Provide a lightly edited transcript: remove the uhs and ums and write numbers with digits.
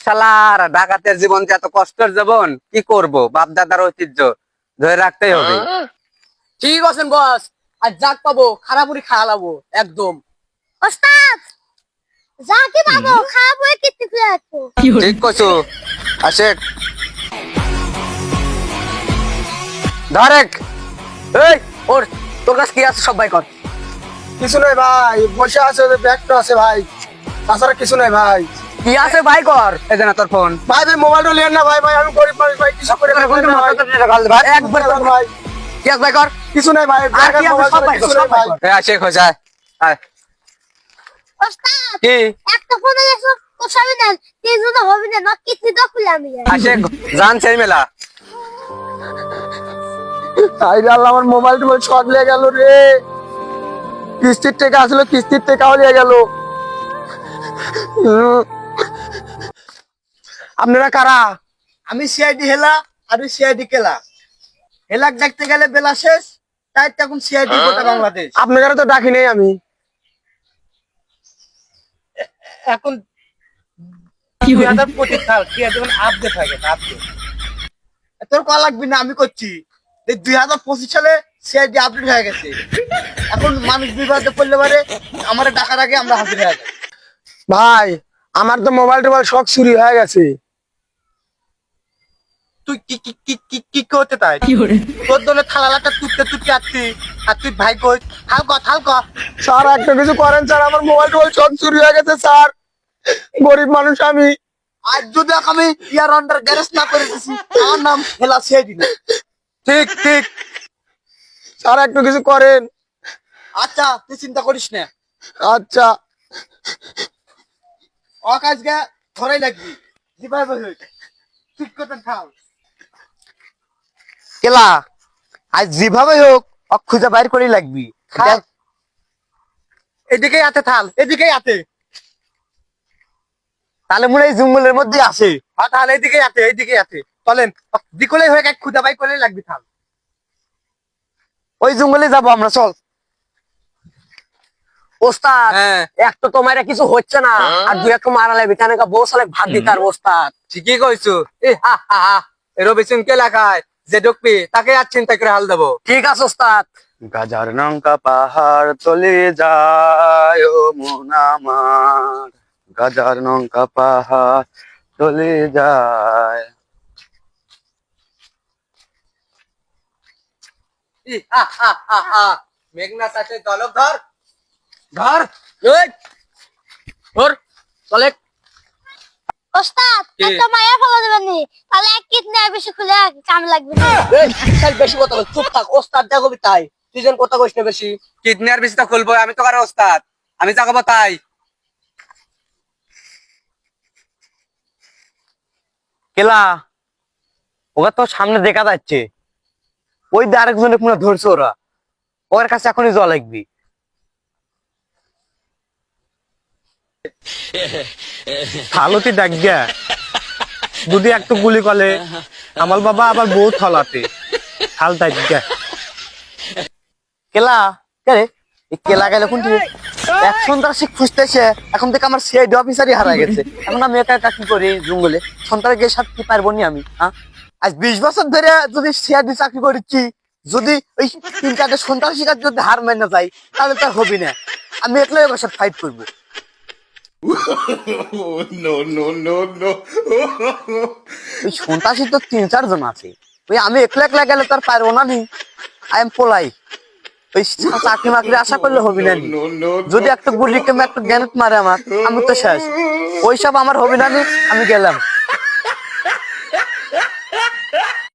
শালার ডাকাতের জীবন যে এত কষ্টের জীবন, কি করব? বাপ দাদার ঐতিহ্য ধরে রাখতেই হবে। ঠিক আছেন বস, আর যাক পাবো খারাপুরি খাওয়ালাবো একদম। ওস্তাদ যাকে পাবো খাবো কিত্তি খুলে আসবো। ঠিক কইছো। আশেক ধরেক। এই ওর তোর কাছে কি আছে সবাই কর। কিছু নাই ভাই, বসে আছে ব্যাগটা আছে ভাই, তাছাড়া কিছু নাই ভাই। কি আছে ভাই কর। এই যে না তোর ফোন। ভাই ভাই মোবাইলটা নিয়েন না ভাই, ভাই আমি গরিব মানুষ ভাই, কিছু করে ভাই একবার কর ভাই, কি আছে ভাই কর। কিছু নাই ভাই, আর কি আছে সব ভাই কর, সব ভাই কর। এই আশেক হয়ে যায়। আয়। ওস্তাদ কি একটা ফোনে এসো তো সবই নেন, কিছু তো হবে না, না কিত্তি তো খুলে আমি আশেক জান সেই মেলা। আইরে আল্লাহ, আমার মোবাইল টোবাইল শর্ট লেগে গেল রে। কিস্তির টাকা আসলো, কিস্তির টাকাও নিয়ে গেল। আপনারা কারা? আমি সিআইডি হেলা আর সিআইডি কেলা। হেলাক দেখতে গেলে বেলা শেষ, তাই এখন সিআইডি গোটা বাংলাদেশ। আপনারা তো ডাকি নেই আমি। এখন কি হাজার 25 সাল কি এখন আপডেট হয়ে গেছে, আপডেট। তোর কল লাগবে না, আমি করছি। এই 2025 সালে সিআইডি আপডেট হয়ে গেছে। এখন মানুষ বিবাদে পড়লে পারে আমার ডাকার আগে আমরা হাজির হয়ে যাই। ভাই আমার তো মোবাইল টোবাইল সব চুরি হয়ে গেছে। তুই কি কি কি কি কি করতে তাই? তোর দলে থালালাটা তুলতে তুলতে আসছি, আর তুই ভাই কই হালকা স্যার একটা কিছু করেন স্যার, আমার মোবাইল টোবাইল সব চুরি হয়ে গেছে স্যার, গরিব মানুষ আমি। আজ যদি আমি ইয়ার আন্ডার গ্যারেজ না করে দিছি, আমার নাম হেলা সিআইডি না। ঠিক ঠিক স্যার একটু কিছু করেন। আচ্ছা তুই চিন্তা করিস না। আচ্ছা অকাজকে ধরাই লাগবি, যেভাবে হোক ঠিক করতে থাক। কেলা আজ যেভাবে হোক খুঁজে বাইর করে লাগবি। এদিকেই আতে থাল, এদিকেই আতে। তাহলে মনে হয় জঙ্গলের মধ্যে আছে। হ্যাঁ তাহলে এইদিকেই আতে, এইদিকেই আতে। চলেন দিকলেই হয়ে এক খুদা বাই করে লাগবি থাল। ওই জঙ্গলে যাবো আমরা, চল। ওস্তাদ হ্যাঁ। এক তো তোমার কিছু হচ্ছে না, আর দুই একটা মারা লাগবে, কেন বউ সালে ভাত দিতার ওস্তাদ। ঠিকই কইছো। রবি সিং কে লেখায় যে ঢুকবি তাকে আর চিন্তা করে হাল দেবো। ঠিক আছে ওস্তাদ। গাজার নৌকা পাহাড় চলে যায় ও মন আমার, গাজার নৌকা পাহাড় চলে যায়। মেঘনা চাষে দলক ধর ধর। এই, ধর চলে। ওস্তাদ কি? একটা মায়া ফেলা দেবেন নি, তাহলে এক কিডনি আর বেশি খুলে কাম লাগবে না। বেশি কথা বল, চুপ থাক। ওস্তাদ দেখবি তাই, তুই যেন কথা কইস না বেশি। কিডনি আর বেশি তো খুলবো, আমি তো কারো ওস্তাদ, আমি জাগাবো তাই। কেলা ওরা তো সামনে দেখা যাচ্ছে, ওই দিয়ে আরেকজনে পুরো ধরছে ওরা, ওর কাছে এখনই জল লাগবি। থালতি ডাক গিয়া যদি একটু গুলি করলে আমার বাবা আবার বউ থালাতে থাল ডাক গিয়া। কেলা কে রে? এই কেলা গেল কোন এক সন্ত্রাসী খুঁজতেছে, এখন থেকে আমার সিআইডি অফিসারই হারা গেছে। এখন আমি একা একা কি করি জঙ্গলে, সন্ত্রাস গিয়ে সাথে কি পারবো নি আমি? হ্যাঁ আজ 20 বছর ধরে যদি সিআইডি চাকরি করেছি, যদি ওই 3-4টে সন্ত্রাসী কাজ যদি হার মেনে যায়, তাহলে তার হবি না। আমি একলাই ওর সাথে ফাইট করবো। ওই সন্ত্রাসী তো 3-4 জন আছে, ওই আমি একলা একলা গেলে তার পারবো না। আই এম পোলাই, ওই চাকরি মাকরি আশা করলে হবি না। যদি একটা গুলি কেমন একটা গ্যানেট মারে আমার, আমি তো শেষ। ওইসব আমার হবি না, আমি গেলাম।